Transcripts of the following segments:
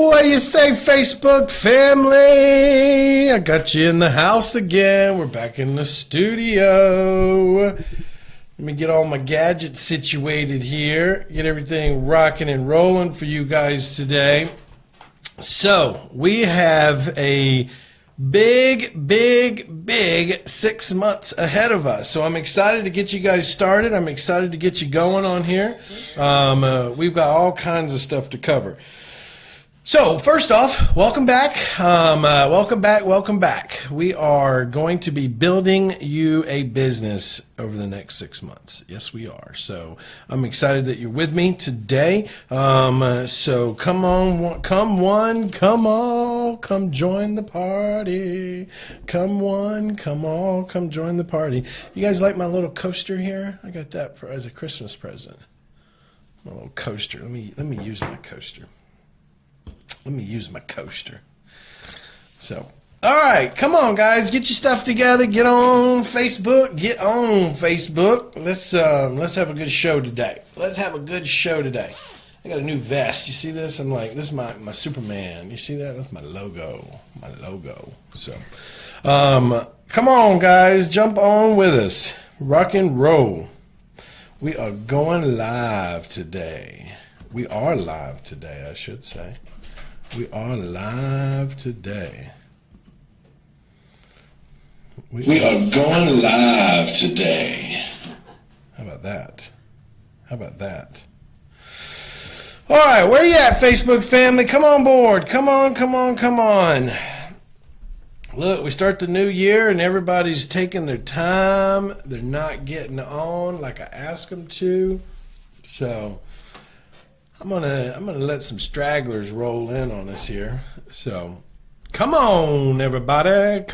What do you say, Facebook family? I got you in the house again. We're back in the studio. Let me get all my gadgets situated here. Get everything rocking and rolling for you guys today. So, we have a big 6 months ahead of us. So I'm excited to get you guys started. I'm excited to get you going on here. We've got all kinds of stuff to cover. So first off, welcome back. Welcome back. We are going to be building you a business over the next 6 months. Yes, we are. So I'm excited that you're with me today. So come join the party. Come all, come join the party. You guys like my little coaster here? I got that as a Christmas present. My little coaster. Let me use my coaster. So, all right, come on, guys, get your stuff together. Get on Facebook. Let's have a good show today. I got a new vest. You see this? This is my Superman. You see that? That's my logo. So, come on, guys, jump on with us. Rock and roll. We are going live today. We are live today, I should say. We are live today. We are going live today. How about that? All right, where you at, Facebook family? Come on board. Come on. Look, we start the new year and everybody's taking their time. They're not getting on like I asked them to. So I'm gonna let some stragglers roll in on us here. So come on, everybody.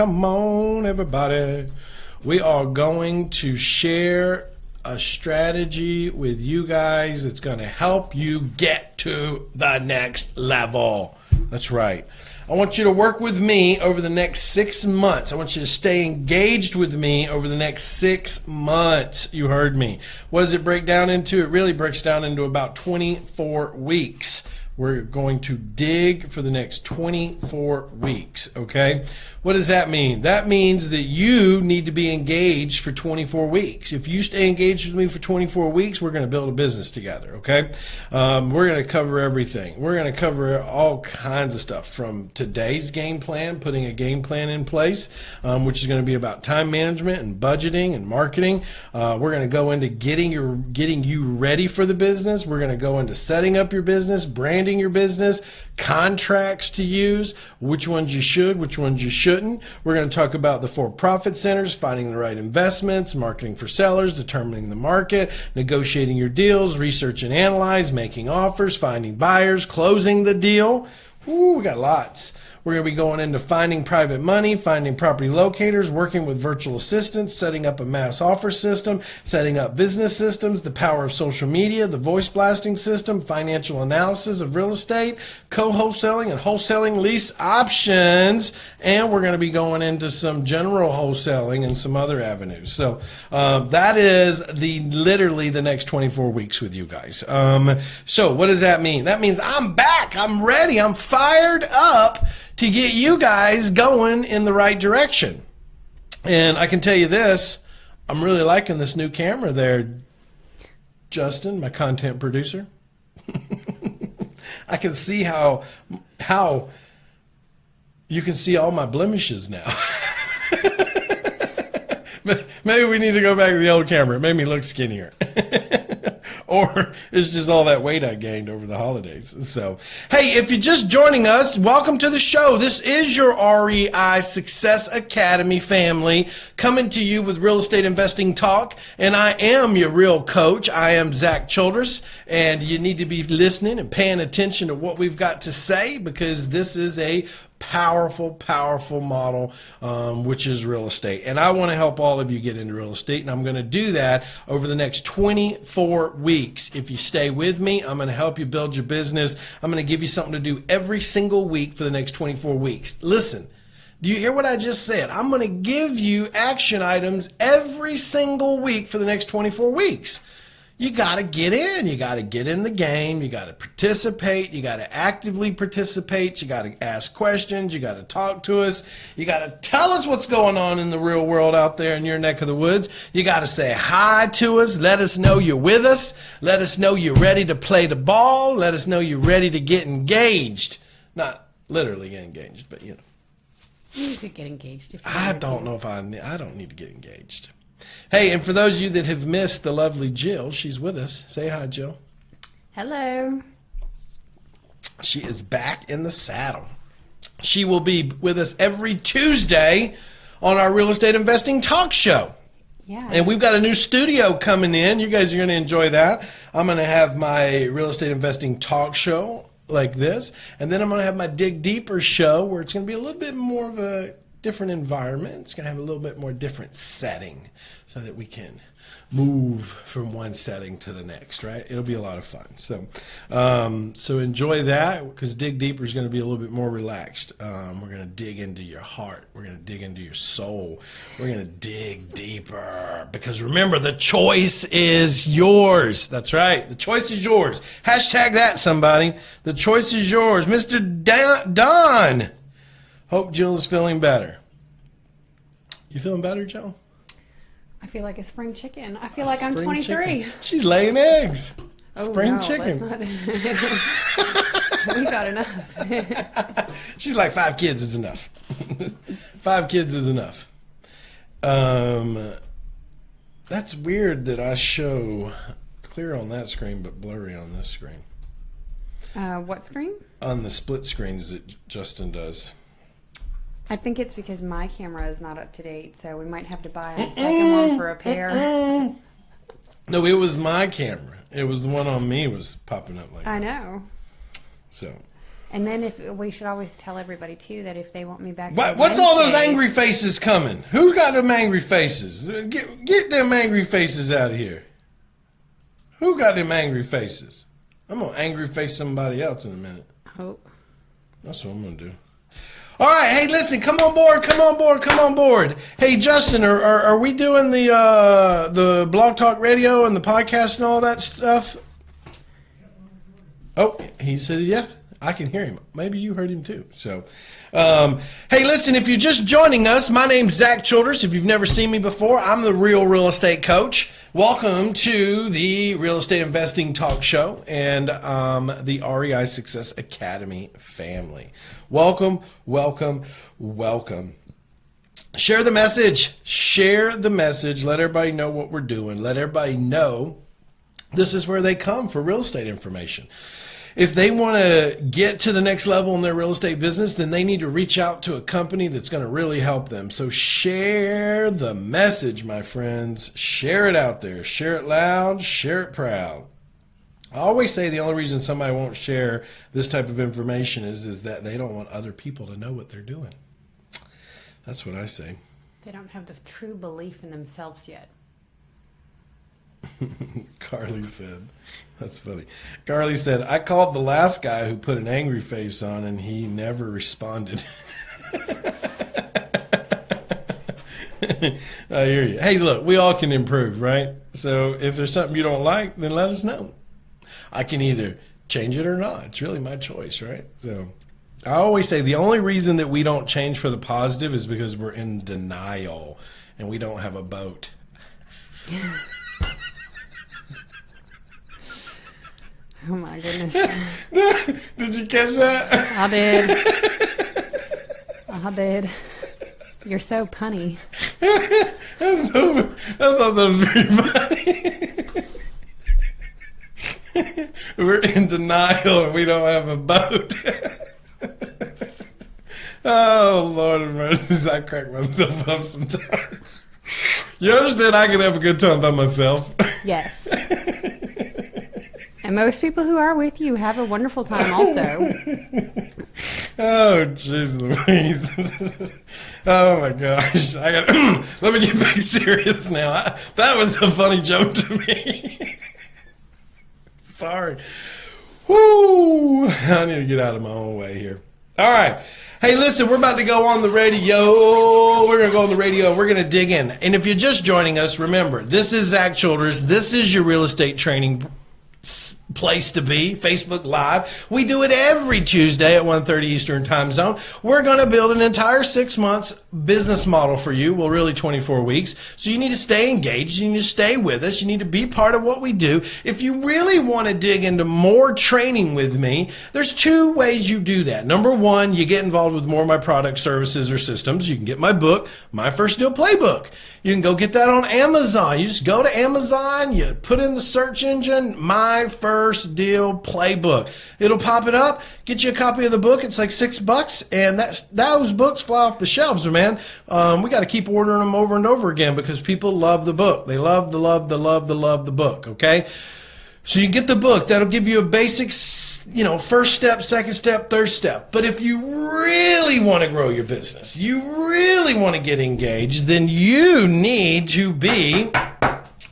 We are going to share a strategy with you guys that's going to help you get to the next level. That's right. I want you to work with me over the next 6 months. I want you to stay engaged with me over the next 6 months. You heard me. What does it break down into? It really breaks down into about 24 weeks. We're going to dig for the next 24 weeks, okay? What does that mean? That means that you need to be engaged for 24 weeks. If you stay engaged with me for 24 weeks, we're going to build a business together, okay? We're going to cover everything. We're going to cover all kinds of stuff from today's game plan, putting a game plan in place, which is going to be about time management and budgeting and marketing. We're going to go into getting you ready for the business. We're going to go into setting up your business, branding your business, contracts to use, which ones you should, which ones you shouldn't. We're going to talk about the 4 profit centers, finding the right investments, marketing for sellers, determining the market, negotiating your deals, research and analyze, making offers, finding buyers, closing the deal. Ooh, we got lots. We're going to be going into finding private money, finding property locators, working with virtual assistants, setting up a mass offer system, setting up business systems, the power of social media, the voice blasting system, financial analysis of real estate, co-wholesaling and wholesaling lease options, and we're going to be going into some general wholesaling and some other avenues. So that is literally the next 24 weeks with you guys. So what does that mean? That means I'm back. I'm ready. I'm fired up to get you guys going in the right direction. And I can tell you this, I'm really liking this new camera there, Justin, my content producer. I can see how you can see all my blemishes now. Maybe we need to go back to the old camera. It made me look skinnier. Or it's just all that weight I gained over the holidays. So, hey, if you're just joining us, welcome to the show. This is your REI Success Academy family coming to you with real estate investing talk. And I am your real coach. I am Zack Childress. And you need to be listening and paying attention to what we've got to say, because this is a powerful model, which is real estate. And I want to help all of you get into real estate, and I'm going to do that over the next 24 weeks. If you stay with me, I'm going to help you build your business. I'm going to give you something to do every single week for the next 24 weeks. Listen, do you hear what I just said? I'm going to give you action items every single week for the next 24 weeks. you got to get in. You got to get in the game. You got to participate. You got to actively participate. You got to ask questions. You got to talk to us. You got to tell us what's going on in the real world out there in your neck of the woods. You got to say hi to us. Let us know you're with us. Let us know you're ready to play the ball. Let us know you're ready to get engaged. Not literally get engaged, but you know. You need to get engaged. I don't know if I don't need to get engaged. Hey, and for those of you that have missed the lovely Jill, she's with us. Say hi, Jill. Hello. She is back in the saddle. She will be with us every Tuesday on our real estate investing talk show. Yeah. And we've got a new studio coming in. You guys are going to enjoy that. I'm going to have my real estate investing talk show like this. And then I'm going to have my Dig Deeper show where it's going to be a little bit more of a different environment. It's going to have a little bit more different setting so that we can move from one setting to the next, right? It'll be a lot of fun. So so enjoy that, because Dig Deeper is going to be a little bit more relaxed. We're going to dig into your heart. We're going to dig into your soul. We're going to dig deeper, because remember, the choice is yours. That's right. The choice is yours. Hashtag that, somebody. The choice is yours. Mr. Don. Hope Jill is feeling better. You feeling better, Jill? I feel like a spring chicken. I feel like I'm 23. Chicken. She's laying eggs. Oh, spring no, chicken. We got enough. She's like, 5 kids is enough. 5 kids is enough. That's weird that I show clear on that screen but blurry on this screen. What screen? On the split screens that Justin does. I think it's because my camera is not up to date, so we might have to buy a second one for repair. No, it was my camera. It was the one on me was popping up like that. I know. So. And then if we should always tell everybody too that if they want me back. What's all those angry faces coming? Who got them angry faces? Get them angry faces out of here. Who got them angry faces? I'm gonna angry face somebody else in a minute. Oh. That's what I'm gonna do. All right, hey, listen, come on board. Hey, Justin, are we doing the Blog Talk Radio and the podcast and all that stuff? Oh, he said, yeah, I can hear him. Maybe you heard him too. So, hey, listen, if you're just joining us, my name's Zack Childress. If you've never seen me before, I'm the real estate coach. Welcome to the Real Estate Investing Talk Show and the REI Success Academy family. Welcome. Share the message. Let everybody know what we're doing. Let everybody know this is where they come for real estate information. If they want to get to the next level in their real estate business, then they need to reach out to a company that's going to really help them. So share the message, my friends. Share it out there. Share it loud. Share it proud. I always say the only reason somebody won't share this type of information is that they don't want other people to know what they're doing. That's what I say. They don't have the true belief in themselves yet. Carly said, that's funny. Carly said, I called the last guy who put an angry face on and he never responded. I hear you. Hey, look, we all can improve, right? So if there's something you don't like, then let us know. I can either change it or not. It's really my choice, right? So I always say the only reason that we don't change for the positive is because we're in denial and we don't have a boat. Oh my goodness. Did you catch that? I did. You're so punny. I thought that was very funny. We're in denial and we don't have a boat. Oh, Lord of mercy. I crack myself up sometimes. You understand I can have a good time by myself? Yes. And most people who are with you have a wonderful time also. Oh, jeez Louise. Oh, my gosh. Let me get back serious now. That was a funny joke to me. Sorry. Whoo! I need to get out of my own way here. All right. Hey, listen, we're about to go on the radio. We're going to go on the radio and we're going to dig in. And if you're just joining us, remember, this is Zack Childress. This is your real estate training place to be, Facebook Live. We do it every Tuesday at 1:30 Eastern Time Zone. We're going to build an entire 6 months business model for you. Well, really 24 weeks. So you need to stay engaged. You need to stay with us. You need to be part of what we do. If you really want to dig into more training with me, there's two ways you do that. Number one, you get involved with more of my products, services, or systems. You can get my book, My First Deal Playbook. You can go get that on Amazon. You just go to Amazon, you put in the search engine, My First Deal Playbook. It'll pop it up, get you a copy of the book. It's like $6, and those books fly off the shelves, man. We got to keep ordering them over and over again because people love the book. They love the book, okay? So you get the book. That'll give you a basic, first step, second step, third step. But if you really want to grow your business, you really want to get engaged, then you need to be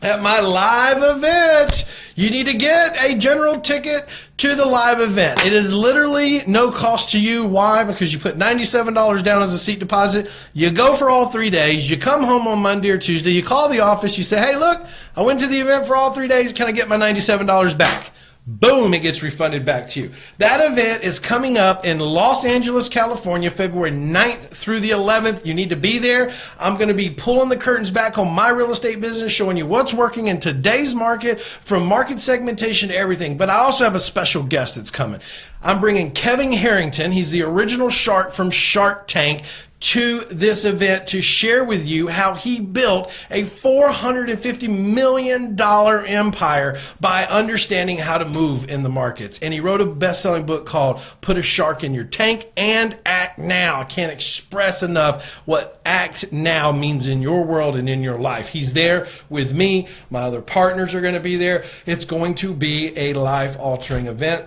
at my live event. You need to get a general ticket to the live event. It is literally no cost to you. Why? Because you put $97 down as a seat deposit. You go for all 3 days. You come home on Monday or Tuesday. You call the office. You say, hey, look, I went to the event for all 3 days. Can I get my $97 back? Boom, it gets refunded back to you. That event is coming up in Los Angeles, California, February 9th through the 11th. You need to be there. I'm going to be pulling the curtains back on my real estate business, showing you what's working in today's market, from market segmentation to everything. But I also have a special guest that's coming. I'm bringing Kevin Harrington. He's the original shark from Shark Tank to this event to share with you how he built a $450 million empire by understanding how to move in the markets. And he wrote a best-selling book called Put a Shark in Your Tank and Act Now. I can't express enough what act now means in your world and in your life. He's there with me. My other partners are going to be there. It's going to be a life-altering event.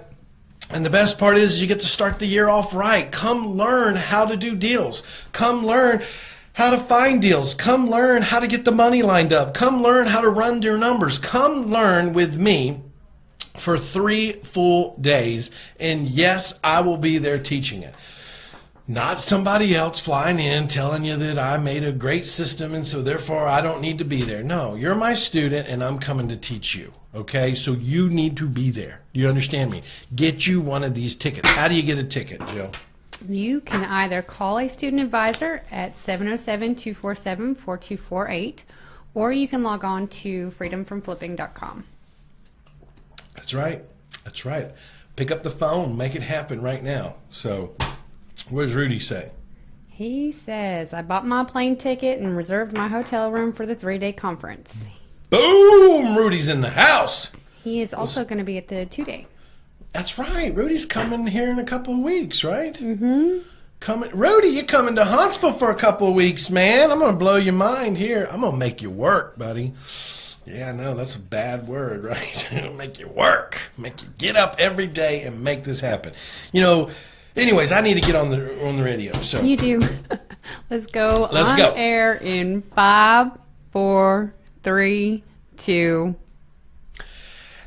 And the best part is you get to start the year off right. Come learn how to do deals. Come learn how to find deals. Come learn how to get the money lined up. Come learn how to run your numbers. Come learn with me for 3 full days. And yes, I will be there teaching it. Not somebody else flying in telling you that I made a great system and so therefore I don't need to be there. No, you're my student and I'm coming to teach you. Okay, so you need to be there. Do you understand me? Get you one of these tickets. How do you get a ticket, Jill? You can either call a student advisor at 707-247-4248, or you can log on to freedomfromflipping.com. That's right. That's right. Pick up the phone. Make it happen right now. So what does Rudy say? He says, I bought my plane ticket and reserved my hotel room for the 3-day conference. Boom! Rudy's in the house. He is also going to be at the 2-day. That's right. Rudy's coming here in a couple of weeks, right? Mm-hmm. Rudy, you're coming to Huntsville for a couple of weeks, man. I'm going to blow your mind here. I'm going to make you work, buddy. Yeah, I know. That's a bad word, right? Make you work. Make you get up every day and make this happen. Anyways, I need to get on the radio. So you do. Let's go. Let's on go. Air in 5, 4, 3, 2.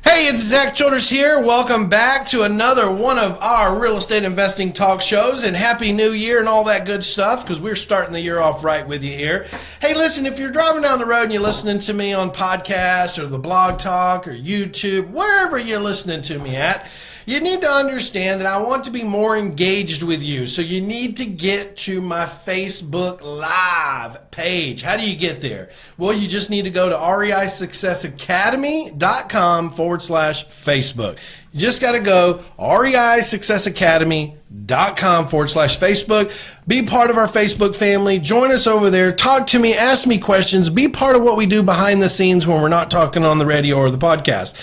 Hey, it's Zack Childress here. Welcome back to another one of our real estate investing talk shows, and Happy New Year and all that good stuff, because we're starting the year off right with you here. Hey, listen, if you're driving down the road and you're listening to me on podcast or the Blog Talk or YouTube, wherever you're listening to me at, you need to understand that I want to be more engaged with you. So you need to get to my Facebook Live page. How do you get there? Well, you just need to go to REISuccessAcademy.com/Facebook. You just got to go REISuccessAcademy.com/Facebook. Be part of our Facebook family. Join us over there. Talk to me. Ask me questions. Be part of what we do behind the scenes when we're not talking on the radio or the podcast.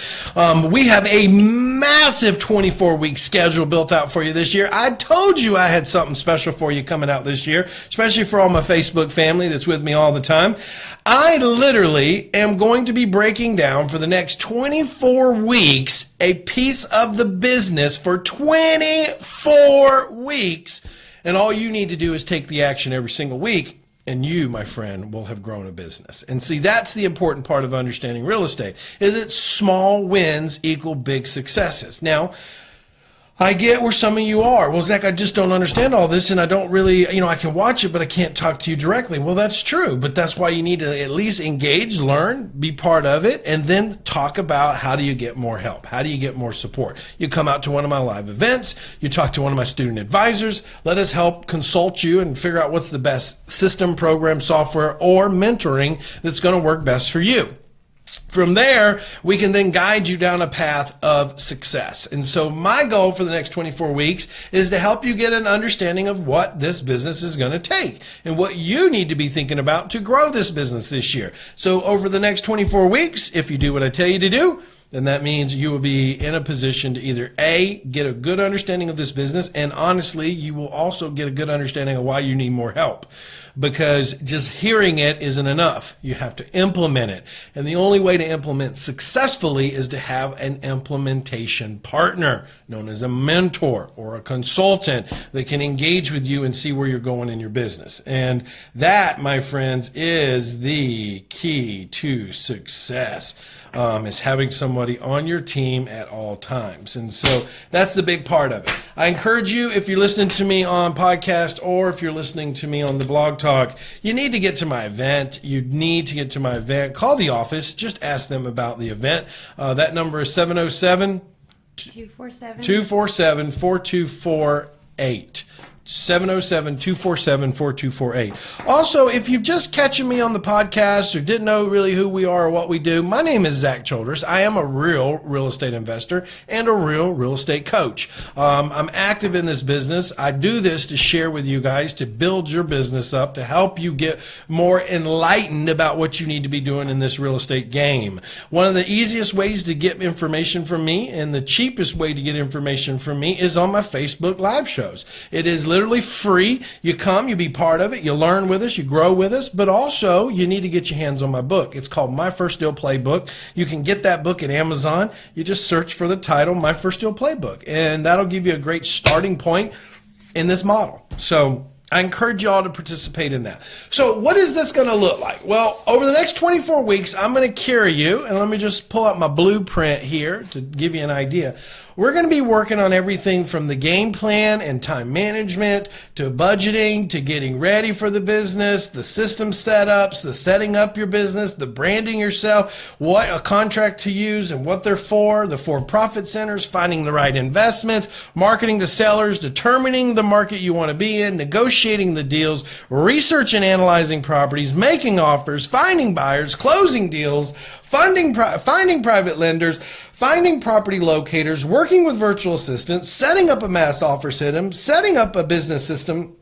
We have a massive 24-week schedule built out for you this year. I told you I had something special for you coming out this year, especially for all my Facebook family that's with me all the time. I literally am going to be breaking down for the next 24 weeks a piece of the business for 24 weeks. And all you need to do is take the action every single week, and you, my friend, will have grown a business. And see, that's the important part of understanding real estate, is that small wins equal big successes. Now, I get where some of you are. Well, Zack, I just don't understand all this, and I don't really, I can watch it, but I can't talk to you directly. Well, that's true, but that's why you need to at least engage, learn, be part of it, and then talk about how do you get more help? How do you get more support? You come out to one of my live events, you talk to one of my student advisors, let us help consult you and figure out what's the best system, program, software, or mentoring that's going to work best for you. From there, we can then guide you down a path of success. And so my goal for the next 24 weeks is to help you get an understanding of what this business is going to take and what you need to be thinking about to grow this business this year. So over the next 24 weeks, if you do what I tell you to do, then that means you will be in a position to either A, get a good understanding of this business, and honestly, you will also get a good understanding of why you need more help. Because just hearing it isn't enough. You have to implement it. And the only way to implement successfully is to have an implementation partner, known as a mentor or a consultant that can engage with you and see where you're going in your business. And that, my friends, is the key to success. Is having somebody on your team at all times. And so that's the big part of it. I encourage you, if you're listening to me on podcast or if you're listening to me on the blog talk, you need to get to my event. You need to get to my event. Call the office. Just ask them about the event. That number is 707-247-4248. 707-247-4248. Also, if you're just catching me on the podcast or didn't know really who we are or what we do, my name is Zack Childress. I am a real estate investor and a real estate coach. I'm active in this business. I do this to share with you guys, to build your business up, to help you get more enlightened about what you need to be doing in this real estate game. One of the easiest ways to get information from me and the cheapest way to get information from me is on my Facebook live shows. It is literally free. You come, you be part of it, you learn with us, you grow with us, but also you need to get your hands on my book. It's called My First Deal Playbook. You can get that book at Amazon. You just search for the title, My First Deal Playbook, and that'll give you a great starting point in this model. So I encourage you all to participate in that. So what is this going to look like? Well, over the next 24 weeks, I'm going to carry you, and let me just pull up my blueprint here to give you an idea. We're going to be working on everything from the game plan and time management to budgeting to getting ready for the business, the system setups, the setting up your business, the branding yourself, what a contract to use and what they're for, the 4 profit centers, finding the right investments, marketing to sellers, determining the market you want to be in, negotiating the deals, research and analyzing properties, making offers, finding buyers, closing deals, finding private lenders, finding property locators, working with virtual assistants, setting up a mass offer system, setting up a business system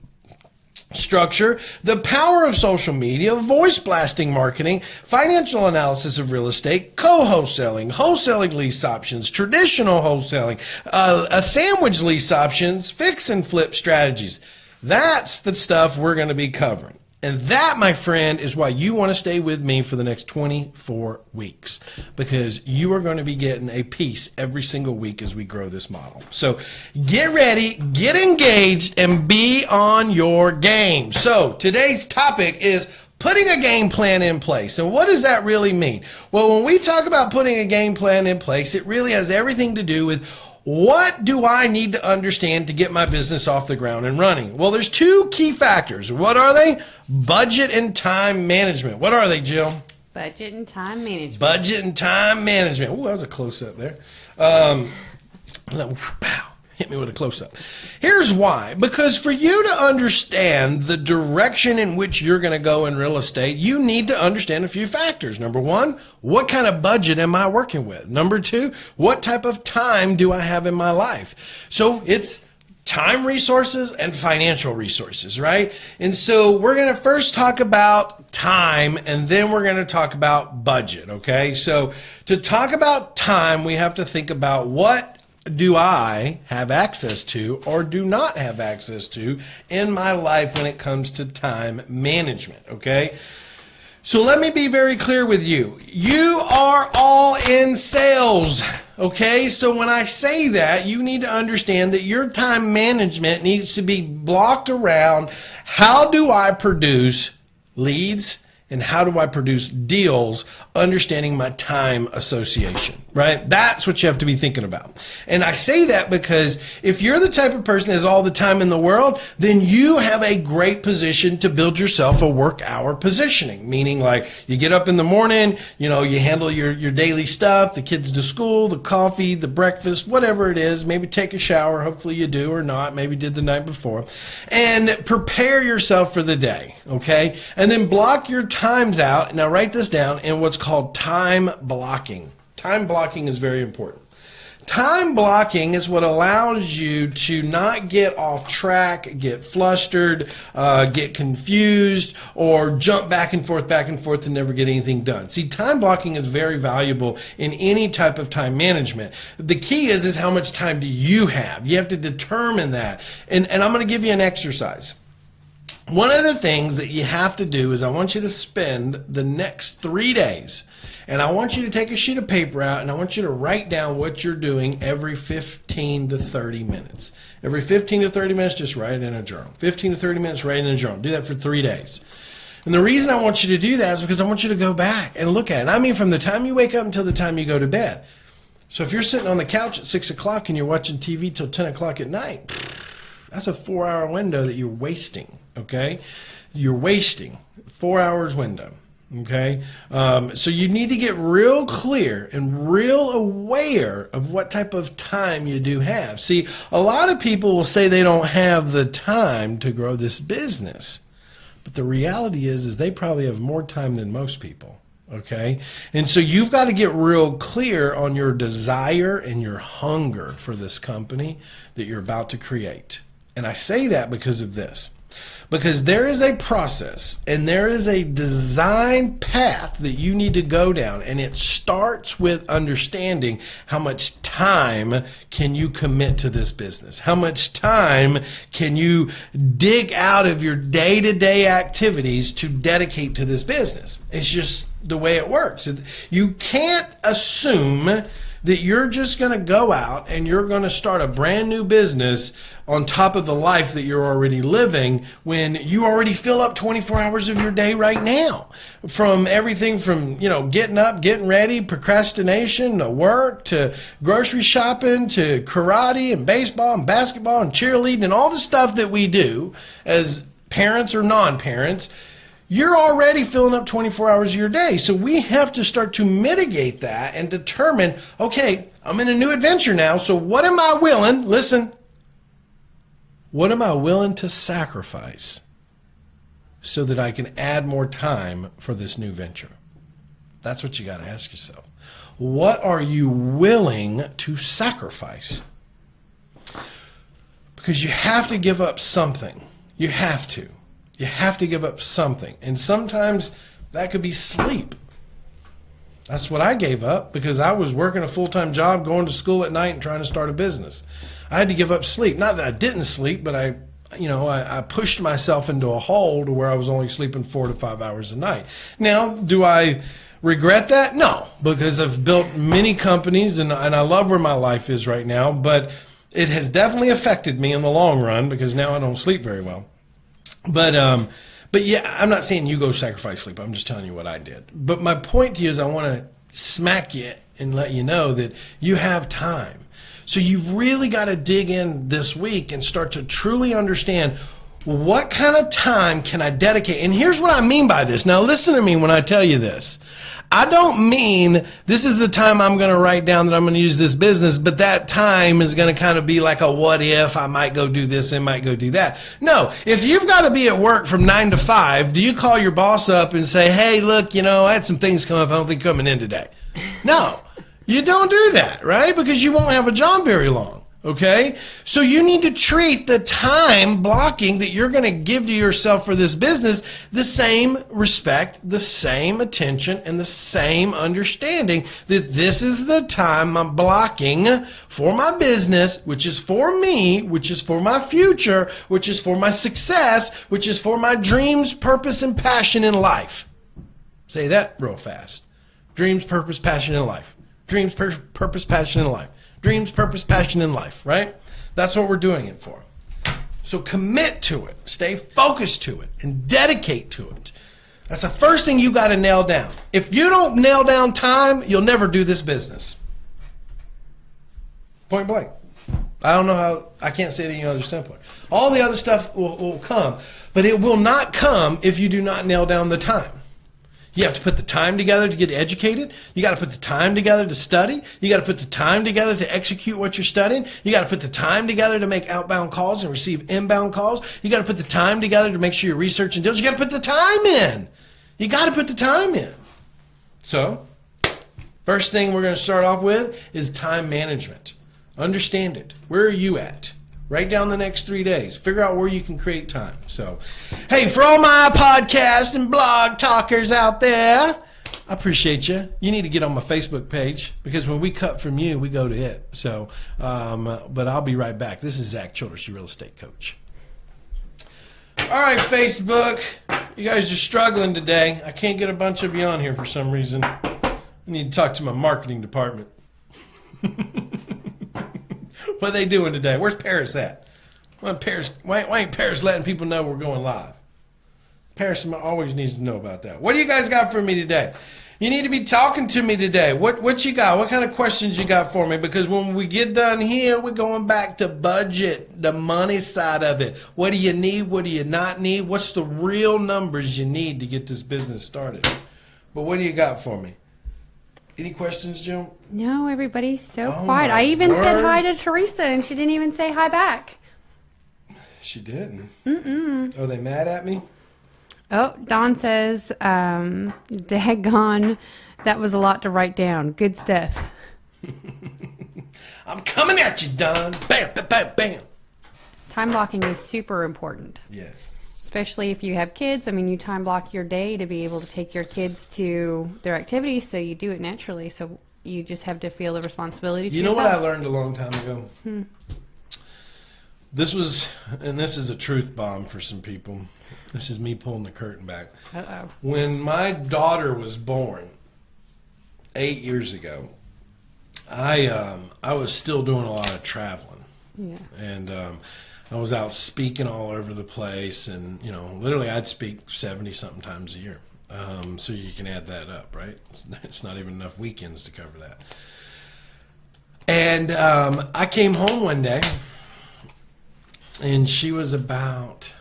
structure, the power of social media, voice blasting marketing, financial analysis of real estate, co-wholesaling, wholesaling lease options, traditional wholesaling, a sandwich lease options, fix and flip strategies. That's the stuff we're going to be covering. And that, my friend, is why you want to stay with me for the next 24 weeks, because you are going to be getting a piece every single week as we grow this model. So get ready, get engaged, and be on your game. So today's topic is putting a game plan in place. And what does that really mean? Well, when we talk about putting a game plan in place, it really has everything to do with what do I need to understand to get my business off the ground and running? Well, there's 2 key factors. What are they? Budget and time management. What are they, Jill? Budget and time management. Budget and time management. Oh, that was a close-up there. Pow. Hit me with a close-up. Here's why. Because for you to understand the direction in which you're going to go in real estate, you need to understand a few factors. Number 1, what kind of budget am I working with? Number 2, what type of time do I have in my life? So it's time resources and financial resources, right? And so we're going to first talk about time, and then we're going to talk about budget, okay? So to talk about time, we have to think about what do I have access to or do not have access to in my life when it comes to time management, okay? So let me be very clear with you. You are all in sales, okay? So when I say that, you need to understand that your time management needs to be blocked around how do I produce leads And how do I produce deals understanding my time association, right? That's what you have to be thinking about. And I say that because if you're the type of person that has all the time in the world, then you have a great position to build yourself a work hour positioning, meaning like you get up in the morning, you handle your daily stuff, the kids to school, the coffee, the breakfast, whatever it is, maybe take a shower. Hopefully you do or not, maybe did the night before, and prepare yourself for the day. Okay. And then block your times out. Now write this down in what's called time blocking. Time blocking is very important. Time blocking is what allows you to not get off track, get flustered, get confused, or jump back and forth and never get anything done. See, time blocking is very valuable in any type of time management. The key is how much time do you have? You have to determine that. And I'm going to give you an exercise. One of the things that you have to do is I want you to spend the next 3 days, and I want you to take a sheet of paper out, and I want you to write down what you're doing every 15 to 30 minutes. Every 15 to 30 minutes, just write it in a journal. 15 to 30 minutes, write it in a journal. Do that for 3 days. And the reason I want you to do that is because I want you to go back and look at it. I mean, from the time you wake up until the time you go to bed. So if you're sitting on the couch at 6 o'clock and you're watching TV till 10 o'clock at night, that's a 4-hour window that you're wasting. Okay, you're wasting 4 hours window. Okay, so you need to get real clear and real aware of what type of time you do have. See, a lot of people will say they don't have the time to grow this business, but the reality is they probably have more time than most people. Okay, and so you've got to get real clear on your desire and your hunger for this company that you're about to create. And I say that because of this. Because there is a process and there is a design path that you need to go down, and it starts with understanding how much time can you commit to this business. How much time can you dig out of your day-to-day activities to dedicate to this business. It's just the way it works. You can't assume that you're just going to go out and you're going to start a brand new business on top of the life that you're already living when you already fill up 24 hours of your day right now. From everything from, getting up, getting ready, procrastination, to work, to grocery shopping, to karate and baseball and basketball and cheerleading and all the stuff that we do as parents or non-parents. You're already filling up 24 hours of your day. So we have to start to mitigate that and determine, okay, I'm in a new adventure now. So what am I willing, what am I willing to sacrifice so that I can add more time for this new venture? That's what you got to ask yourself. What are you willing to sacrifice? Because you have to give up something. You have to. You have to give up something. And sometimes that could be sleep. That's what I gave up because I was working a full-time job, going to school at night and trying to start a business. I had to give up sleep. Not that I didn't sleep, but I pushed myself into a hole to where I was only sleeping 4 to 5 hours a night. Now, do I regret that? No, because I've built many companies and I love where my life is right now, but it has definitely affected me in the long run because now I don't sleep very well. But yeah, I'm not saying you go sacrifice sleep. I'm just telling you what I did. But my point to you is I want to smack you and let you know that you have time. So you've really got to dig in this week and start to truly understand what kind of time can I dedicate. And here's what I mean by this. Now listen to me when I tell you this. I don't mean this is the time I'm going to write down that I'm going to use this business, but that time is going to kind of be like a what if. I might go do this, I might go do that. No, if you've got to be at work from 9 to 5, do you call your boss up and say, hey, look, I had some things come up I don't think coming in today? No, you don't do that, right? Because you won't have a job very long. Okay, so you need to treat the time blocking that you're going to give to yourself for this business the same respect, the same attention, and the same understanding that this is the time I'm blocking for my business, which is for me, which is for my future, which is for my success, which is for my dreams, purpose, and passion in life. Say that real fast. Dreams, purpose, passion in life. Dreams, purpose, passion in life. Dreams, purpose, passion in life, right? That's what we're doing it for. So commit to it. Stay focused to it and dedicate to it. That's the first thing you got to nail down. If you don't nail down time, you'll never do this business. Point blank. I don't know how, I can't say it any other simpler. All the other stuff will come, but it will not come if you do not nail down the time. You have to put the time together to get educated. You got to put the time together to study. You got to put the time together to execute what you're studying. You got to put the time together to make outbound calls and receive inbound calls. You got to put the time together to make sure you're researching deals. You got to put the time in. You got to put the time in. So, first thing we're going to start off with is time management. Understand it. Where are you at? Write down the next 3 days. Figure out where you can create time. So, hey, for all my podcast and blog talkers out there, I appreciate you. You need to get on my Facebook page because when we cut from you, we go to it. So, but I'll be right back. This is Zack Childress, your real estate coach. All right, Facebook. You guys are struggling today. I can't get a bunch of you on here for some reason. I need to talk to my marketing department. What are they doing today? Where's Paris at? Why ain't Paris letting people know we're going live? Paris always needs to know about that. What do you guys got for me today? You need to be talking to me today. What you got? What kind of questions you got for me? Because when we get done here, we're going back to budget, the money side of it. What do you need? What do you not need? What's the real numbers you need to get this business started? But what do you got for me? Any questions, Jim? No, everybody's so quiet. I even said hi to Teresa, and she didn't even say hi back. She didn't? Mm-mm. Are they mad at me? Oh, Don says, daggone, that was a lot to write down. Good stuff. I'm coming at you, Don. Bam, bam, bam, bam. Time blocking is super important. Yes. Especially if you have kids. I mean, you time block your day to be able to take your kids to their activities, so you do it naturally. So you just have to feel the responsibility to yourself. You know what I learned a long time ago? This is a truth bomb for some people. This is me pulling the curtain back. Uh-oh. When my daughter was born 8 years ago, I was still doing a lot of traveling. Yeah. And I was out speaking all over the place, and literally I'd speak 70-something times a year. So you can add that up, right? It's not even enough weekends to cover that. And I came home one day, and she was about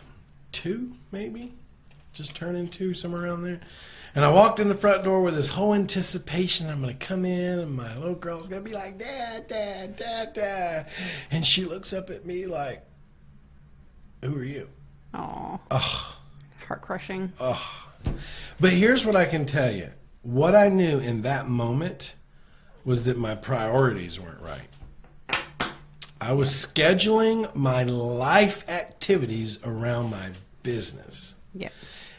2, maybe, just turning 2, somewhere around there. And I walked in the front door with this whole anticipation. I'm going to come in, and my little girl's going to be like, Dad, Dad, Dad, Dad. And she looks up at me like, who are you? Oh, heart crushing. But here's what I can tell you. What I knew in that moment was that my priorities weren't right. I was scheduling my life activities around my business. Yeah.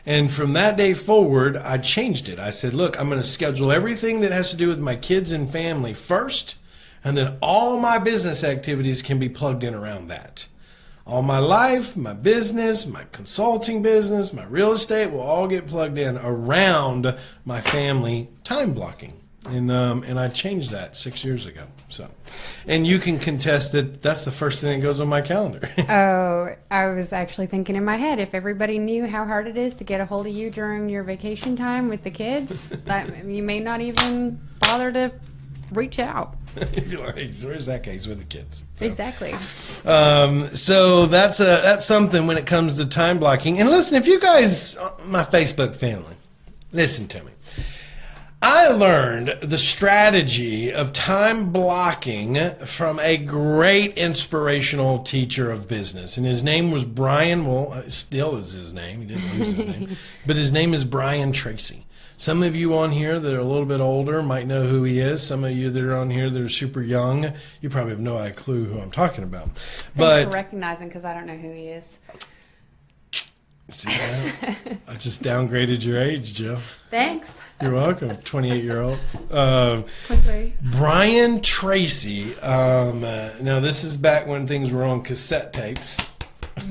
And from that day forward, I changed it. I said, look, I'm going to schedule everything that has to do with my kids and family first, and then all my business activities can be plugged in around that. All my life, my business, my consulting business, my real estate will all get plugged in around my family time blocking. And I changed that 6 years ago. So, and you can contest that that's the first thing that goes on my calendar. Oh, I was actually thinking in my head, if everybody knew how hard it is to get a hold of you during your vacation time with the kids, that you may not even bother to reach out. You'd be like, where's that case with the kids? So. Exactly. So that's something when it comes to time blocking. And listen, if you guys, my Facebook family, listen to me. I learned the strategy of time blocking from a great inspirational teacher of business. And his name was Brian, still is his name. He didn't lose his name. But his name is Brian Tracy. Some of you on here that are a little bit older might know who he is. Some of you that are on here that are super young, you probably have no clue who I'm talking about. Thanks for recognizing, because I don't know who he is. See that? I just downgraded your age, Jill. Thanks. You're welcome, 28-year-old. 23. Brian Tracy. Now, this is back when things were on cassette tapes.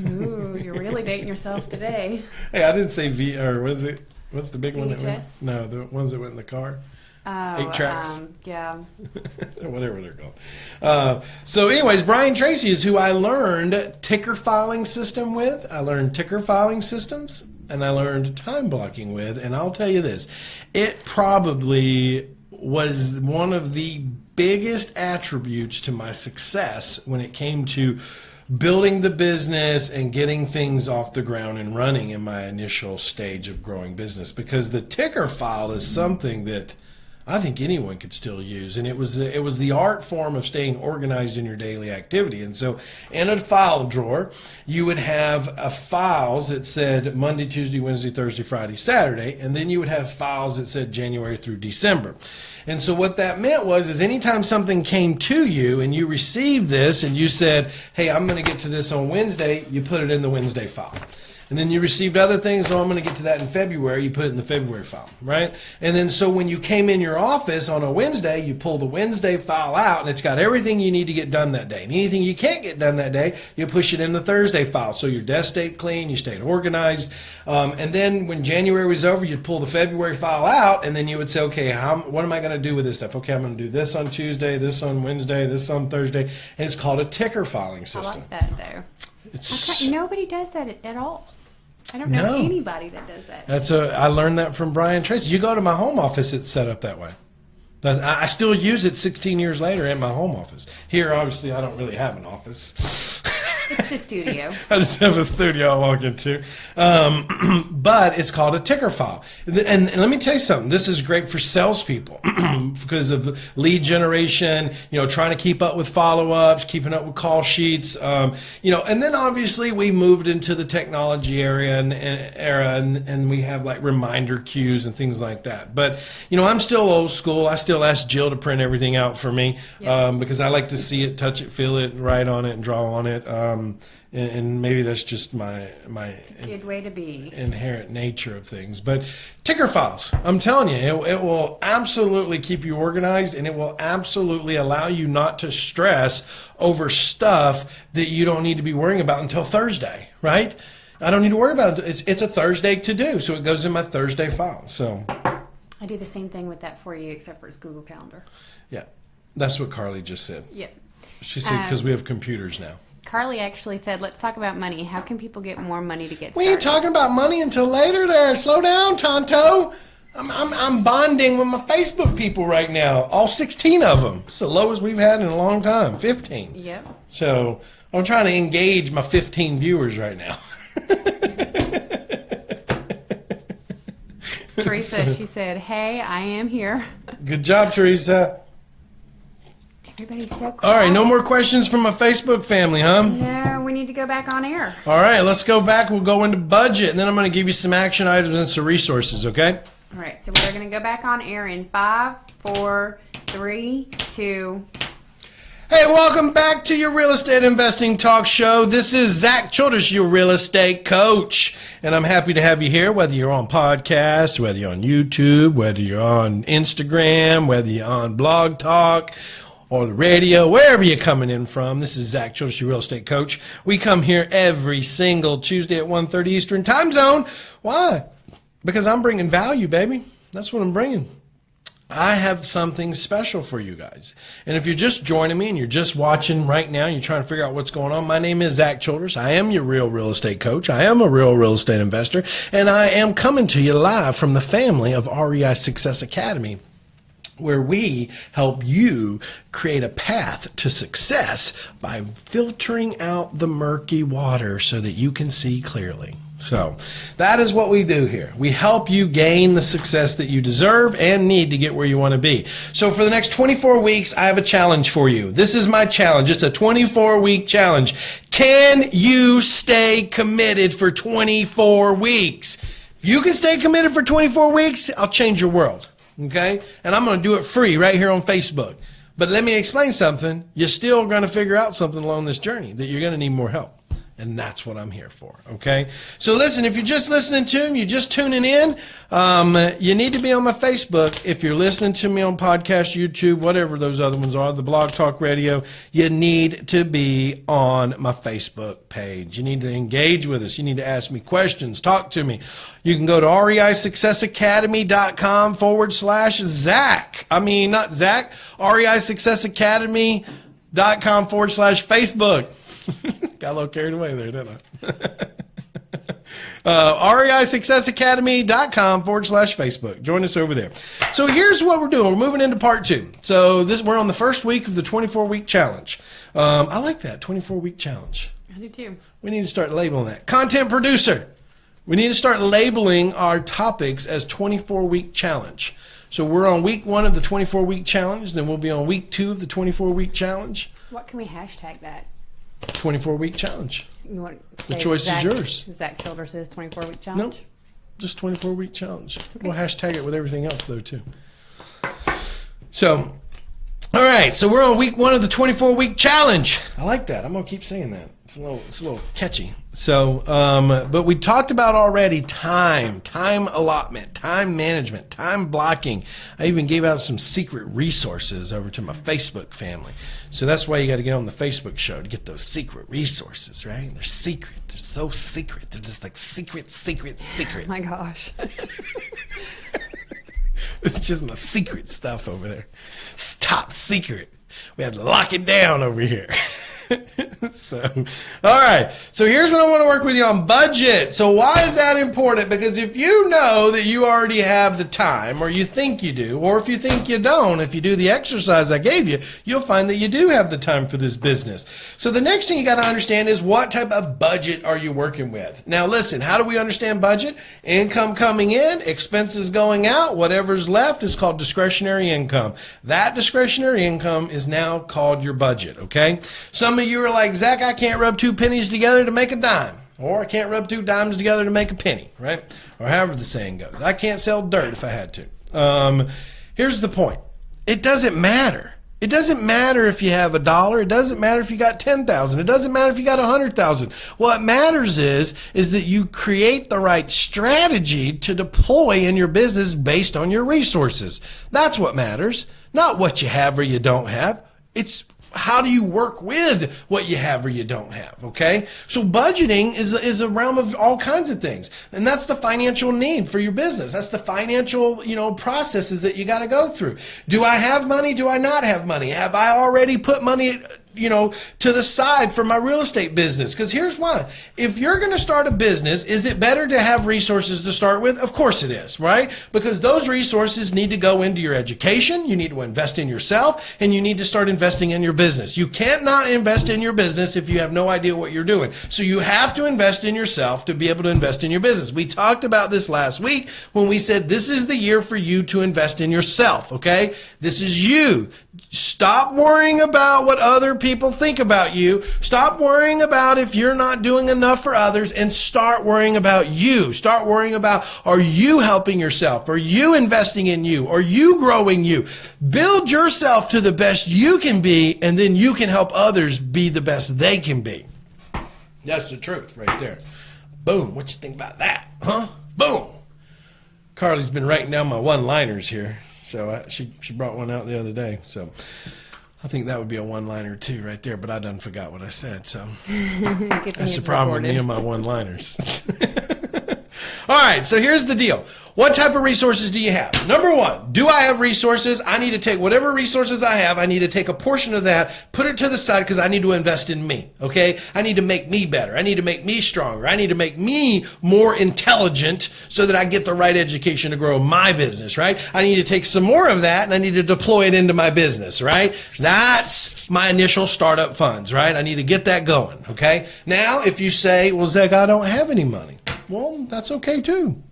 Ooh, you're really dating yourself today. Hey, I didn't say V, or was it? What's the big one that went? VHS? No, the ones that went in the car. Oh, 8 tracks. Yeah. Whatever they're called. So anyways, Brian Tracy is who I learned ticker filing system with. I learned ticker filing systems and I learned time blocking with. And I'll tell you this, it probably was one of the biggest attributes to my success when it came to building the business and getting things off the ground and running in my initial stage of growing business, because the ticker file is something that I think anyone could still use, and it was the art form of staying organized in your daily activity. And so in a file drawer, you would have files that said Monday, Tuesday, Wednesday, Thursday, Friday, Saturday, and then you would have files that said January through December. And so what that meant is anytime something came to you and you received this and you said, hey, I'm going to get to this on Wednesday, you put it in the Wednesday file. And then you received other things, so I'm going to get to that in February, you put it in the February file, right? And then so when you came in your office on a Wednesday, you pull the Wednesday file out, and it's got everything you need to get done that day. And anything you can't get done that day, you push it in the Thursday file. So your desk stayed clean, you stayed organized. And then when January was over, you'd pull the February file out, and then you would say, okay, what am I going to do with this stuff? Okay, I'm going to do this on Tuesday, this on Wednesday, this on Thursday. And it's called a ticker filing system. I like that, though. Nobody does that at all. I don't know anybody that does that. I learned that from Brian Tracy. You go to my home office, it's set up that way. I still use it 16 years later in my home office. Here, obviously, I don't really have an office. It's a studio. I just have a studio I walk into. But it's called a ticker file. And let me tell you something. This is great for salespeople because of lead generation, trying to keep up with follow-ups, keeping up with call sheets, and then obviously we moved into the technology era and we have like reminder queues and things like that. But, I'm still old school. I still ask Jill to print everything out for me because I like to see it, touch it, feel it, write on it, and draw on it. And maybe that's just my good way to be. Inherent nature of things. But ticker files, I'm telling you, it will absolutely keep you organized, and it will absolutely allow you not to stress over stuff that you don't need to be worrying about until Thursday, right? I don't need to worry about it. It's a Thursday to do, so it goes in my Thursday file. So I do the same thing with that for you, except for it's Google Calendar. Yeah, that's what Carly just said. Yeah. She said because we have computers now. Carly actually said, let's talk about money. How can people get more money to get started? We ain't talking about money until later there. Slow down, Tonto. I'm bonding with my Facebook people right now. All 16 of them. It's the lowest we've had in a long time. 15. Yep. So I'm trying to engage my 15 viewers right now. Teresa, she said, hey, I am here. Good job, Teresa. Everybody's so quiet. All right, no more questions from my Facebook family, huh? No, we need to go back on air. All right, let's go back. We'll go into budget, and then I'm going to give you some action items and some resources, okay? All right, so we're going to go back on air in 5, 4, 3, 2. Hey, welcome back to your real estate investing talk show. This is Zack Childress, your real estate coach, and I'm happy to have you here, whether you're on podcast, whether you're on YouTube, whether you're on Instagram, whether you're on Blog Talk, or the radio, wherever you're coming in from. This is Zack Childress, your real estate coach. We come here every single Tuesday at 1:30 Eastern time zone. Why? Because I'm bringing value, baby. That's what I'm bringing. I have something special for you guys. And if you're just joining me and you're just watching right now and you're trying to figure out what's going on, my name is Zack Childress. I am your real estate coach. I am a real estate investor. And I am coming to you live from the family of REI Success Academy, where we help you create a path to success by filtering out the murky water so that you can see clearly. So that is what we do here. We help you gain the success that you deserve and need to get where you want to be. So for the next 24 weeks, I have a challenge for you. This is my challenge. It's a 24-week challenge. Can you stay committed for 24 weeks? If you can stay committed for 24 weeks, I'll change your world. Okay? And I'm going to do it free right here on Facebook. But let me explain something. You're still going to figure out something along this journey that you're going to need more help. And that's what I'm here for, okay? So listen, if you're just listening to me, you're just tuning in, you need to be on my Facebook. If you're listening to me on podcast, YouTube, whatever those other ones are, the Blog Talk Radio, you need to be on my Facebook page. You need to engage with us. You need to ask me questions, talk to me. You can go to REISuccessAcademy.com/Zack. I mean, not Zack, REISuccessAcademy.com/Facebook. Got a little carried away there, didn't I? REISuccessAcademy.com/Facebook. Join us over there. So here's what we're doing. We're moving into part 2. So we're on the first week of the 24-week challenge. I like that, 24-week challenge. I do too. We need to start labeling that. Content producer. We need to start labeling our topics as 24-week challenge. So we're on week 1 of the 24-week challenge. Then we'll be on week 2 of the 24-week challenge. What can we hashtag that? 24-week challenge. You want to The choice is yours. Zack Childress' 24-week challenge? Nope. Just 24-week challenge. Okay. We'll hashtag it with everything else, though, too. So, all right. So we're on week 1 of the 24-week challenge. I like that. I'm going to keep saying that. It's a little catchy. So, but we talked about already time allotment, time management, time blocking. I even gave out some secret resources over to my Facebook family. So that's why you got to get on the Facebook show to get those secret resources, right? They're secret. They're so secret. They're just like secret. Oh my gosh. It's just my secret stuff over there. It's top secret. We had to lock it down over here. So, all right. So here's what I want to work with you on: budget. So why is that important? Because if you know that you already have the time, or you think you do, or if you think you don't, if you do the exercise I gave you, you'll find that you do have the time for this business. So the next thing you got to understand is, what type of budget are you working with? Now listen, how do we understand budget? Income coming in, expenses going out, whatever's left is called discretionary income. That discretionary income is now called your budget, okay? Some of you are like, Zach, I can't rub 2 pennies together to make a dime. Or I can't rub 2 dimes together to make a penny, right? Or however the saying goes. I can't sell dirt if I had to. Here's the point. It doesn't matter. It doesn't matter if you have $1. It doesn't matter if you got 10,000. It doesn't matter if you got 100,000. What matters is that you create the right strategy to deploy in your business based on your resources. That's what matters. Not what you have or you don't have. It's how do you work with what you have or you don't have, okay? So budgeting is a realm of all kinds of things. And that's the financial need for your business. That's the financial, processes that you got to go through. Do I have money? Do I not have money? Have I already put money to the side for my real estate business? Because here's why. If you're going to start a business, is it better to have resources to start with? Of course it is, right? Because those resources need to go into your education. You need to invest in yourself, and you need to start investing in your business. You can't not invest in your business if you have no idea what you're doing. So you have to invest in yourself to be able to invest in your business. We talked about this last week when we said this is the year for you to invest in yourself, okay? This is you. Stop worrying about what other people think about you. Stop worrying about if you're not doing enough for others, and start worrying about you. Start worrying about, are you helping yourself? Are you investing in you? Are you growing you? Build yourself to the best you can be, and then you can help others be the best they can be. That's the truth right there. Boom. What you think about that? Huh? Boom. Carly's been writing down my one-liners here. So she brought one out the other day. So I think that would be a one-liner too right there. But I done forgot what I said. So that's the problem with me and my one-liners. All right, so here's the deal. What type of resources do you have? Number 1, do I have resources? I need to take whatever resources I have. I need to take a portion of that, put it to the side, because I need to invest in me, okay? I need to make me better. I need to make me stronger. I need to make me more intelligent so that I get the right education to grow my business, right? I need to take some more of that, and I need to deploy it into my business, right? That's my initial startup funds, right? I need to get that going, okay? Now, if you say, well, Zack, I don't have any money. Well, that's okay too.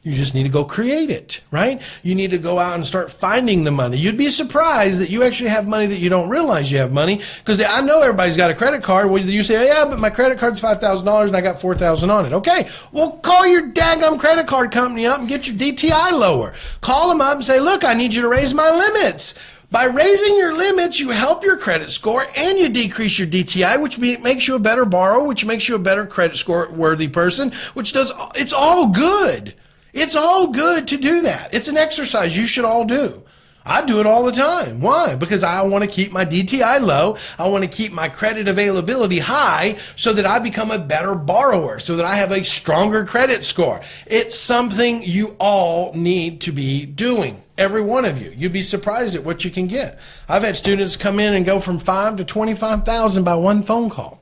You just need to go create it, right? You need to go out and start finding the money. You'd be surprised that you actually have money that you don't realize you have money, because I know everybody's got a credit card. Well, you say, yeah, but my credit card's $5,000 and I got $4,000 on it. Okay, well, call your daggum credit card company up and get your DTI lower. Call them up and say, look, I need you to raise my limits. By raising your limits, you help your credit score and you decrease your DTI, which makes you a better borrower, which makes you a better credit score worthy person, it's all good. It's all good to do that. It's an exercise you should all do. I do it all the time. Why? Because I want to keep my DTI low. I want to keep my credit availability high so that I become a better borrower, so that I have a stronger credit score. It's something you all need to be doing. Every one of you. You'd be surprised at what you can get. I've had students come in and go from $5,000 to $25,000 by one phone call.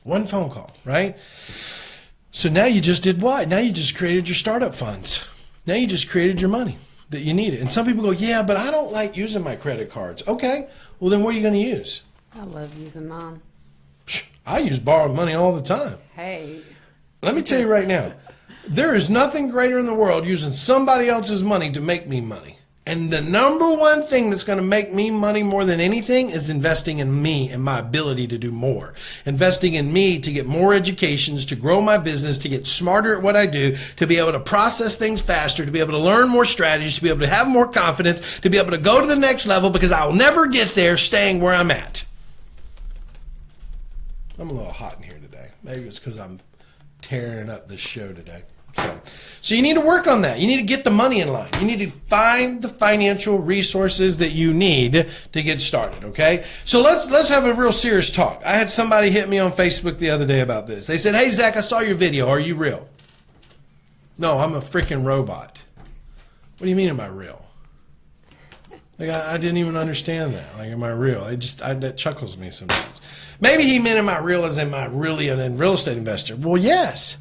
One phone call, right? So now you just did what? Now you just created your startup funds. Now you just created your money that you needed. And some people go, yeah, but I don't like using my credit cards. Okay, well then what are you going to use? I love using mine. I use borrowed money all the time. Hey. Let me tell you right now, there is nothing greater in the world using somebody else's money to make me money. And the number one thing that's going to make me money more than anything is investing in me and my ability to do more. Investing in me to get more educations, to grow my business, to get smarter at what I do, to be able to process things faster, to be able to learn more strategies, to be able to have more confidence, to be able to go to the next level, because I'll never get there staying where I'm at. I'm a little hot in here today. Maybe it's because I'm tearing up this show today. So you need to work on that. You need to get the money in line. You need to find the financial resources that you need to get started, okay? So let's have a real serious talk. I had somebody hit me on Facebook the other day about this. They said, hey, Zach, I saw your video. Are you real? No, I'm a freaking robot. What do you mean, am I real? Like, I didn't even understand that. Like, am I real? That chuckles me sometimes. Maybe he meant, am I real as am I really a real estate investor? Well, yes.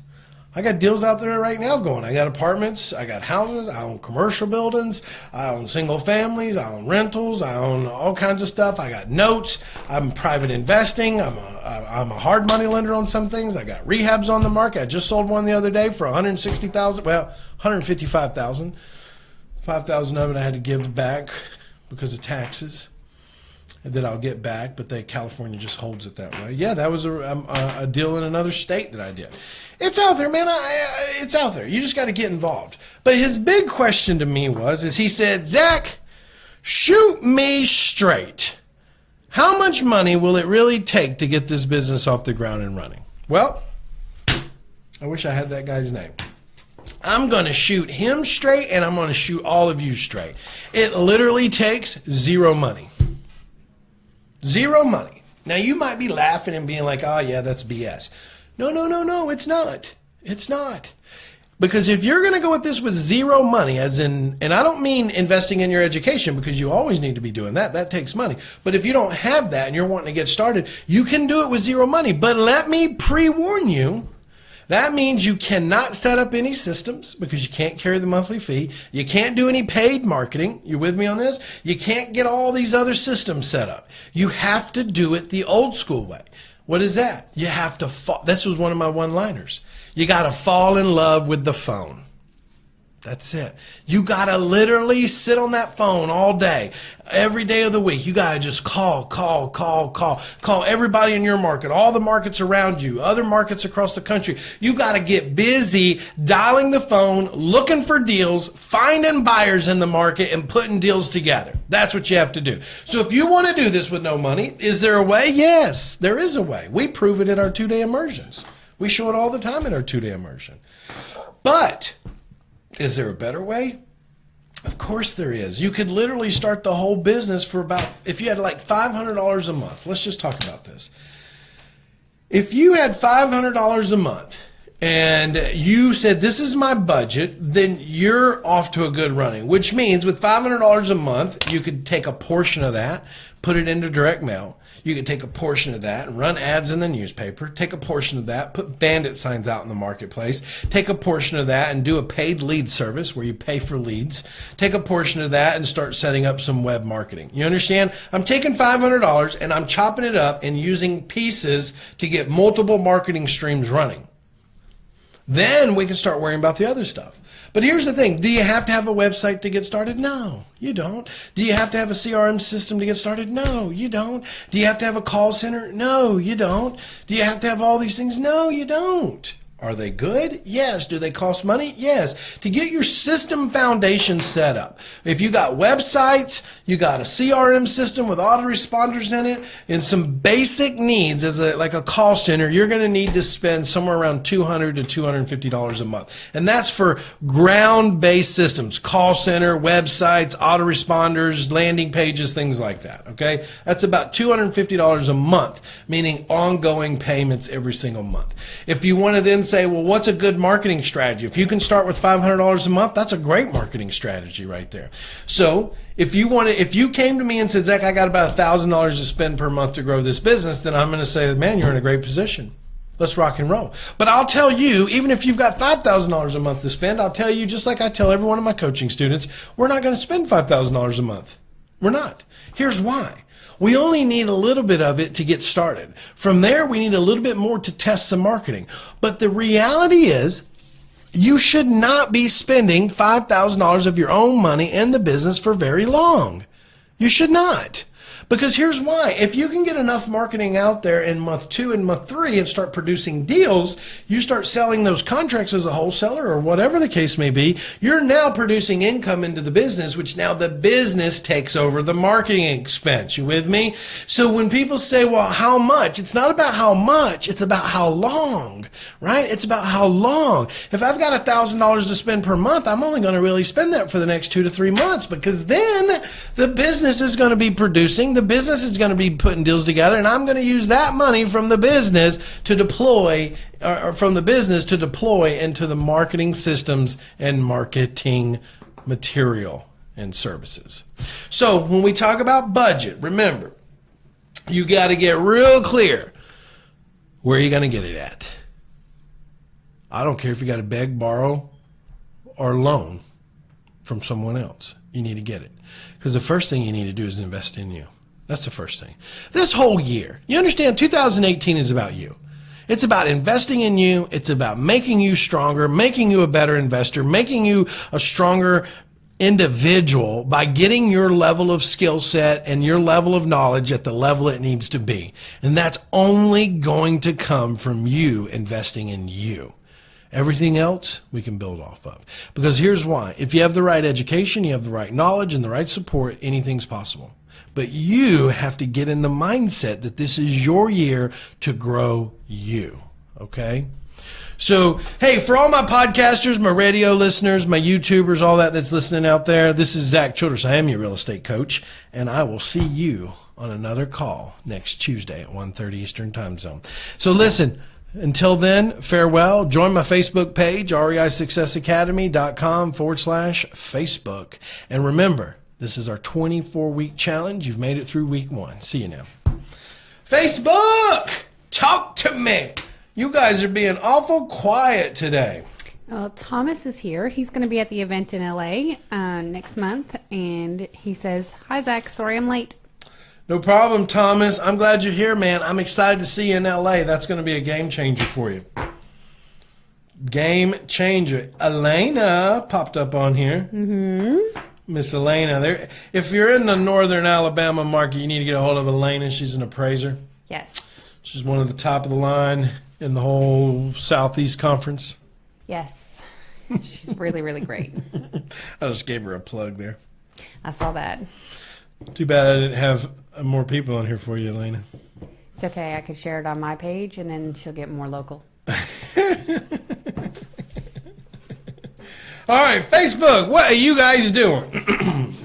I got deals out there right now going. I got apartments, I got houses, I own commercial buildings, I own single families, I own rentals, I own all kinds of stuff. I got notes, I'm private investing, I'm a hard money lender on some things. I got rehabs on the market. I just sold one the other day for $160,000, well, $155,000. $5,000 of it I had to give back because of taxes that I'll get back, but California just holds it that way. Yeah, that was a deal in another state that I did. It's out there, man. It's out there. You just got to get involved. But his big question to me he said, Zach, shoot me straight. How much money will it really take to get this business off the ground and running? Well, I wish I had that guy's name. I'm going to shoot him straight, and I'm going to shoot all of you straight. It literally takes zero money. Zero money. Now, you might be laughing and being like, oh, yeah, that's BS. No, it's not. It's not. Because if you're going to go with this with zero money, and I don't mean investing in your education, because you always need to be doing that. That takes money. But if you don't have that and you're wanting to get started, you can do it with zero money. But let me pre-warn you, that means you cannot set up any systems because you can't carry the monthly fee. You can't do any paid marketing. You with me on this? You can't get all these other systems set up. You have to do it the old school way. What is that? You have to fall. This was one of my one-liners. You got to fall in love with the phone. That's it. You got to literally sit on that phone all day, every day of the week. You got to just call everybody in your market, all the markets around you, other markets across the country. You got to get busy dialing the phone, looking for deals, finding buyers in the market, and putting deals together. That's what you have to do. So if you want to do this with no money, is there a way? Yes, there is a way. We prove it at our 2-day immersions. We show it all the time at our 2-day immersion. But is there a better way? Of course there is. You could literally start the whole business for about, if you had like $500 a month. Let's just talk about this. If you had $500 a month and you said, this is my budget, then you're off to a good running, which means with $500 a month, you could take a portion of that, put it into direct mail. You could take a portion of that and run ads in the newspaper, take a portion of that, put bandit signs out in the marketplace, take a portion of that and do a paid lead service where you pay for leads, take a portion of that and start setting up some web marketing. You understand? I'm taking $500 and I'm chopping it up and using pieces to get multiple marketing streams running. Then we can start worrying about the other stuff. But here's the thing. Do you have to have a website to get started? No, you don't. Do you have to have a CRM system to get started? No, you don't. Do you have to have a call center? No, you don't. Do you have to have all these things? No, you don't. Are they good? Yes. Do they cost money? Yes. To get your system foundation set up, if you got websites, you got a CRM system with autoresponders in it, and some basic needs as like a call center, you're going to need to spend somewhere around $200 to $250 a month. And that's for ground-based systems, call center, websites, autoresponders, landing pages, things like that. Okay? That's about $250 a month, meaning ongoing payments every single month. If you want to then say, well, what's a good marketing strategy? If you can start with $500 a month, that's a great marketing strategy right there. So if you came to me and said, Zach, I got about $1,000 to spend per month to grow this business, then I'm going to say, man, you're in a great position. Let's rock and roll. But I'll tell you, even if you've got $5,000 a month to spend, I'll tell you, just like I tell every one of my coaching students, we're not going to spend $5,000 a month. We're not. Here's why. We only need a little bit of it to get started. From there, we need a little bit more to test some marketing. But the reality is, you should not be spending $5,000 of your own money in the business for very long. You should not. Because here's why. If you can get enough marketing out there in month 2 and month 3 and start producing deals, you start selling those contracts as a wholesaler or whatever the case may be, you're now producing income into the business, which now the business takes over the marketing expense. You with me? So when people say, well, how much? It's not about how much. It's about how long, right? It's about how long. If I've got $1,000 to spend per month, I'm only going to really spend that for the next 2 to 3 months, because then the business is going to be producing, the business is going to be putting deals together, and I'm going to use that money from the business to deploy, into the marketing systems and marketing material and services. So when we talk about budget, remember, you got to get real clear where you're going to get it at. I don't care if you got to beg, borrow, or loan from someone else. You need to get it. Because the first thing you need to do is invest in you. That's the first thing. This whole year, you understand, 2018 is about you. It's about investing in you. It's about making you stronger, making you a better investor, making you a stronger individual by getting your level of skill set and your level of knowledge at the level it needs to be. And that's only going to come from you investing in you. Everything else we can build off of. Because here's why. If you have the right education, you have the right knowledge and the right support, anything's possible. But you have to get in the mindset that this is your year to grow you. Okay? So, hey, for all my podcasters, my radio listeners, my YouTubers, all that's listening out there, this is Zack Childress. I am your real estate coach, and I will see you on another call next Tuesday at 1:30 Eastern Time Zone. So listen, until then, farewell. Join my Facebook page, reisuccessacademy.com/Facebook. And remember, this is our 24-week challenge. You've made it through week 1. See you now. Facebook, talk to me. You guys are being awful quiet today. Well, Thomas is here. He's going to be at the event in LA next month. And he says, hi, Zach. Sorry I'm late. No problem, Thomas. I'm glad you're here, man. I'm excited to see you in LA. That's going to be a game changer for you. Game changer. Elena popped up on here. Mm-hmm. Miss Elena. There. If you're in the northern Alabama market, you need to get a hold of Elena. She's an appraiser. Yes. She's one of the top of the line in the whole Southeast Conference. Yes. She's really, really great. I just gave her a plug there. I saw that. Too bad I didn't have more people on here for you, Elena. It's okay. I could share it on my page, and then she'll get more local. All right, Facebook, what are you guys doing?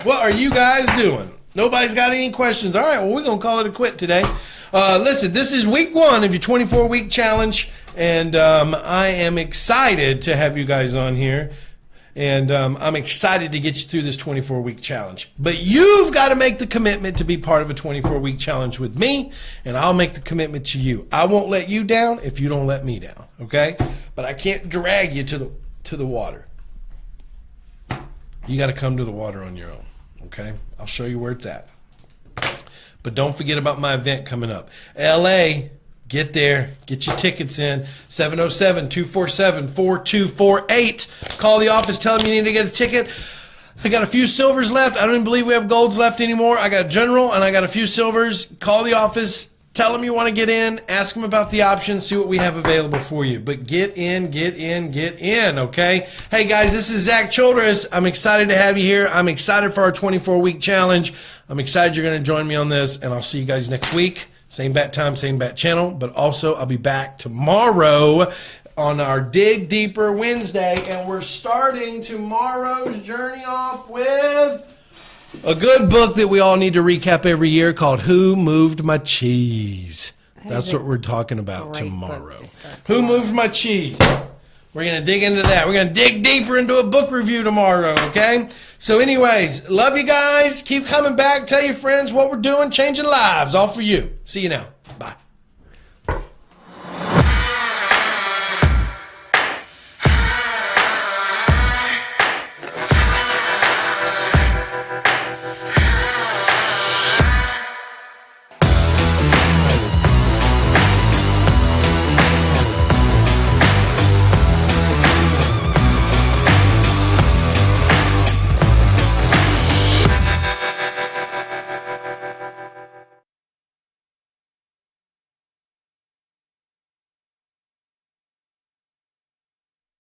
What are you guys doing? Nobody's got any questions. All right, well, we're going to call it a quit today. Listen, this is week 1 of your 24-week challenge, and I am excited to have you guys on here. And I'm excited to get you through this 24-week challenge. But you've got to make the commitment to be part of a 24-week challenge with me, and I'll make the commitment to you. I won't let you down if you don't let me down, okay? But I can't drag you to the water. You got to come to the water on your own, okay? I'll show you where it's at. But don't forget about my event coming up. LA, get there. Get your tickets in. 707-247-4248. Call the office. Tell them you need to get a ticket. I got a few silvers left. I don't even believe we have golds left anymore. I got a general and I got a few silvers. Call the office. Tell them you want to get in. Ask them about the options. See what we have available for you. But get in, okay? Hey, guys, this is Zack Childress. I'm excited to have you here. I'm excited for our 24-week challenge. I'm excited you're going to join me on this, and I'll see you guys next week. Same bat time, same bat channel. But also, I'll be back tomorrow on our Dig Deeper Wednesday, and we're starting tomorrow's journey off with a good book that we all need to recap every year called Who Moved My Cheese? That's what we're talking about tomorrow. Who Moved My Cheese? We're going to dig into that. We're going to dig deeper into a book review tomorrow, okay? So anyways, love you guys. Keep coming back. Tell your friends what we're doing, changing lives, all for you. See you now. Bye.